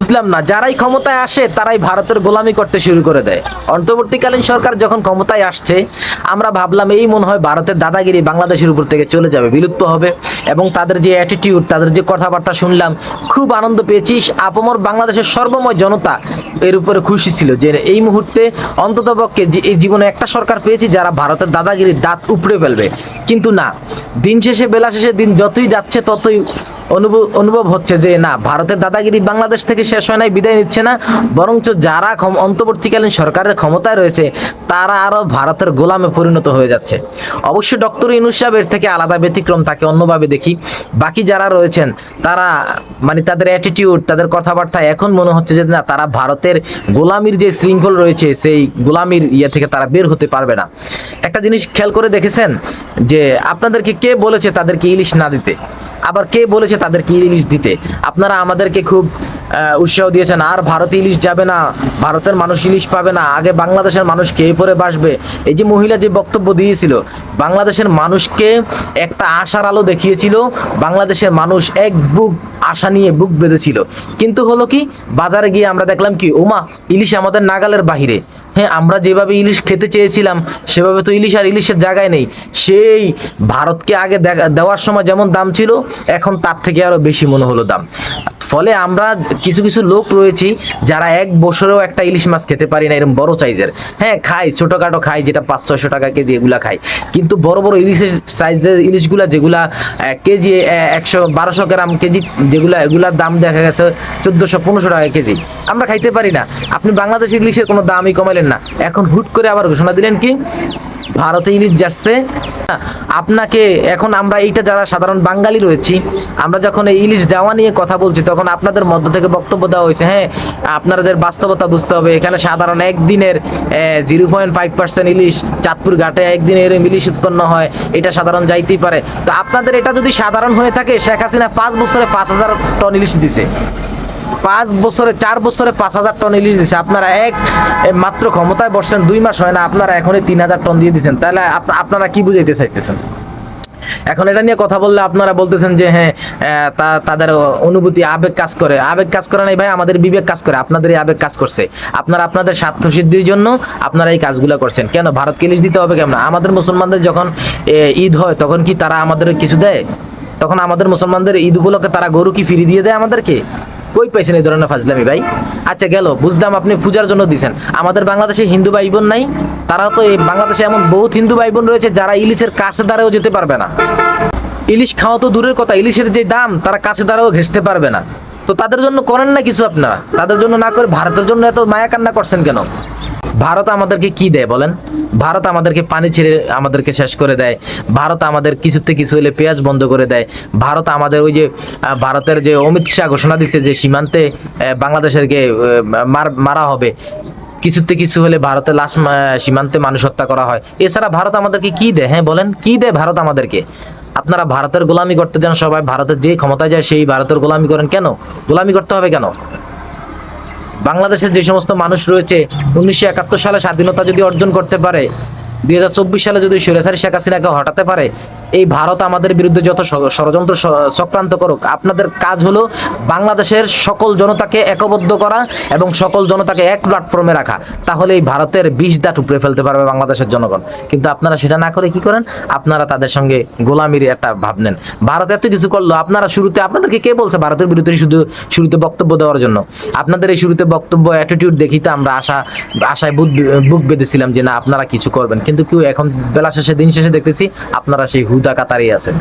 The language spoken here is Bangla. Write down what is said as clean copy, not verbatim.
বুঝলাম না, যারাই ক্ষমতায় আসে তারাই ভারতের গোলামি করতে শুরু করে দেয়। অন্তর্বর্তীকালীন সরকার যখন ক্ষমতায় আসছে, আমরা ভাবলাম এই মনে হয় ভারতের দাদাগিরি বাংলাদেশের উপর থেকে চলে যাবে, বিলুপ্ত হবে, এবং তাদের যে অ্যাটিটিউড, তাদের যে কথাবার্তা শুনলাম, খুব আনন্দ পেয়েছি। আপামর বাংলাদেশের সর্বময় জনতা এর উপরে খুশি ছিল যে এই মুহূর্তে অন্ততপক্ষে যে এই জীবনে একটা সরকার পেয়েছি যারা ভারতের দাদাগিরির দাঁত উপড়ে ফেলবে। কিন্তু না, দিন শেষে বেলা শেষে দিন যতই যাচ্ছে ততই অনুভব হচ্ছে যে না, ভারতের দাদাগিরি বাংলাদেশ থেকে শেষ হয় নাই, বিদায় নিচ্ছে না, বরঞ্চ যারা অন্তর্বর্তীকালীন সরকারের ক্ষমতায় রয়েছে তারা আরও ভারতের গোলামে পরিণত হয়ে যাচ্ছে। অবশ্য ডক্টর ইউনূস সাহেব এর থেকে আলাদা ব্যতিক্রম, তাকে অন্যভাবে দেখি। বাকি যারা রয়েছেন তারা মানে তাদের অ্যাটিটিউড, তাদের কথাবার্তা এখন মনে হচ্ছে যে না, তারা ভারতের গোলামির যে শৃঙ্খল রয়েছে সেই গোলামির ইয়ে থেকে তারা বের হতে পারবে না। একটা জিনিস খেয়াল করে দেখেছেন যে আপনাদেরকে কে বলেছে তাদেরকে ইলিশ না দিতে, আবার কে বলেছে তাদেরকে ইলিশ দিতে? আপনারা আমাদেরকে খুব উৎসাহ দিয়েছেন, আর ভারতে ইলিশ যাবে না, ভারতের মানুষ ইলিশ পাবে না, আগে বাংলাদেশের মানুষ খেয়ে পরে বাসবে। এই যে মহিলা যে বক্তব্য দিয়েছিল, বাংলাদেশের মানুষকে একটা আশার আলো দেখিয়েছিল, বাংলাদেশের মানুষ এক বুক আশা নিয়ে বুক বেঁধেছিল। কিন্তু হলো কি, বাজারে গিয়ে আমরা দেখলাম কি, ওমা, ইলিশ আমাদের নাগালের বাহিরে। হ্যাঁ, আমরা যেভাবে ইলিশ খেতে চেয়েছিলাম সেভাবে তো ইলিশ আর ইলিশের জায়গায় নেই। সেই ভারতকে আগে দেওয়ার সময় যেমন দাম ছিল, এখন তার থেকে আরো বেশি মনে হলো দাম। ফলে আমরা কিছু কিছু লোক রয়েছি যারা এক বছরেও একটা ইলিশ মাছ খেতে পারি না, এরকম বড় সাইজের। হ্যাঁ খাই, ছোটোখাটো খাই, যেটা 500-600 টাকা কেজি, এগুলা খাই। কিন্তু বড় বড় ইলিশের সাইজের ইলিশগুলা, যেগুলা কেজি 100-1200 গ্রাম কেজি, এগুলার দাম দেখা গেছে 1400-1500 টাকা কেজি, আমরা খাইতে পারি না। আপনি বাংলাদেশ ইলিশের কোনো দামই কমাইলেন না, এখন হুট করে আবার ঘোষণা দিলেন কি ভারতে ইলিশ যাচ্ছে। আপনাকে এখন আমরা এইটা যারা সাধারণ বাঙালি রয়েছি, আমরা যখন এই ইলিশ যাওয়া নিয়ে কথা বলছি, তখন আপনাদের মধ্য থেকে বক্তব্য দেওয়া হয়েছে হ্যাঁ আপনাদের বাস্তবতা বুঝতে হবে, এখানে সাধারণ একদিনের 0.5% ইলিশ, চাঁদপুর ঘাটে একদিনের ইলিশ উৎপন্ন হয়, এটা সাধারণ যাইতেই পারে। তো আপনাদের এটা যদি সাধারণ হয়ে থাকে, শেখ হাসিনা 5 বছরে 5000 টন ইলিশ দিছে, 4 বছরে 5000 টন ইলিশ দিছে। আপনারা মাত্র ক্ষমতায় বসছেন 2 মাস হয় না, আপনারা এখনই 3000 টন দিয়ে দিচ্ছেন। তাহলে আপনারা কি বুঝাইতে চাইতেছেন? এখন এটা নিয়ে কথা বললে আপনারা বলতেছেন যে হ্যাঁ তাদের অনুভূতি, আবেগ কাজ করে। আবেগ কাজ করে নাই ভাই, আমাদের বিবেক কাজ করে। আপনাদের এই আবেগ কাজ করছে, আপনারা আপনাদের স্বার্থ সিদ্ধির জন্য আপনারা এই কাজগুলো করছেন। কেন ভারতকে ইলিশ দিতে হবে কেন? আমাদের মুসলমানদের যখন ঈদ হয় তখন কি তারা আমাদের কিছু দেয়? তখন আমাদের মুসলমানদের ঈদ উপলক্ষে তারা গরু কি ফিরিয়ে দিয়ে দেয় আমাদেরকে? কই পাইছেন এই ধরনের ফাজলামি ভাই? আচ্ছা গেল, বুঝলাম আপনি পূজার জন্য দিচ্ছেন। আমাদের বাংলাদেশে হিন্দু ভাই বোন নাই? তারাও তো এই বাংলাদেশে এমন বহুত হিন্দু ভাই বোন রয়েছে যারা ইলিশের কাছে দ্বারাও যেতে পারবে না। ইলিশ খাওয়া তো দূরের কথা, ইলিশের যে দাম তারা কাছে দ্বারাও ঘেঁষতে পারবে না। তো তাদের জন্য করেন না কিছু আপনারা? তাদের জন্য না করে ভারতের জন্য এত মায়া কান্না করছেন কেন? ভারত আমাদেরকে কি দেয় বলেন? ভারত আমাদেরকে পানি ছেড়ে আমাদেরকে শেষ করে দেয়। ভারত আমাদের কিছুতে কিছু হলে পেঁয়াজ বন্ধ করে দেয়। ভারত আমাদের ওই যে ভারতের যে অমিত শাহ ঘোষণা দিচ্ছে যে সীমান্তে বাংলাদেশেরকে মারা হবে, কিছুতে কিছু হলে ভারতের লাশ সীমান্তে মানুষ হত্যা করা হয়। এছাড়া ভারত আমাদেরকে কি দেয়? হ্যাঁ বলেন, কি দেয় ভারত আমাদেরকে? আপনারা ভারতের গোলামি করতে যান, সবাই ভারতের যে ক্ষমতায় যায় সেই ভারতের গোলামি করেন। কেন গোলামি করতে হবে কেন? বাংলাদেশের যে সমস্ত মানুষ রয়েছে 1971 সালে স্বাধীনতা যদি অর্জন করতে পারে, 2024 সালে যদি স্বৈরাচারী শেখ হাসিনাকে হটাতে পারে, এই ভারত আমাদের বিরুদ্ধে যত ষড়যন্ত্র চক্রান্ত করুক, আপনাদের কাজ হলো বাংলাদেশের সকল জনতাকে একবদ্ধ করা এবং সকল জনতাকে এক প্ল্যাটফর্মে রাখা। তাহলে এই ভারতের 20 দাঁত উপড়ে ফেলতে পারবে বাংলাদেশের জনগণ। কিন্তু আপনারা সেটা না করে কি করেন? আপনারা তাদের সঙ্গে গোলামির একটা ভাব নেন। ভারত এত কিছু করলো, আপনারা শুরুতে, আপনাদেরকে কে বলছে ভারতের বিরুদ্ধে শুরুতে বক্তব্য দেওয়ার জন্য? আপনাদের এই শুরুতে বক্তব্য, অ্যাটিটিউড দেখি তো আমরা আশায় বুক বেঁধেছিলাম যে না আপনারা কিছু করবেন। কিন্তু কেউ এখন বেলা শেষে, দিন শেষে দেখতেছি আপনারা সেই হুদা কাতারেই আছেন।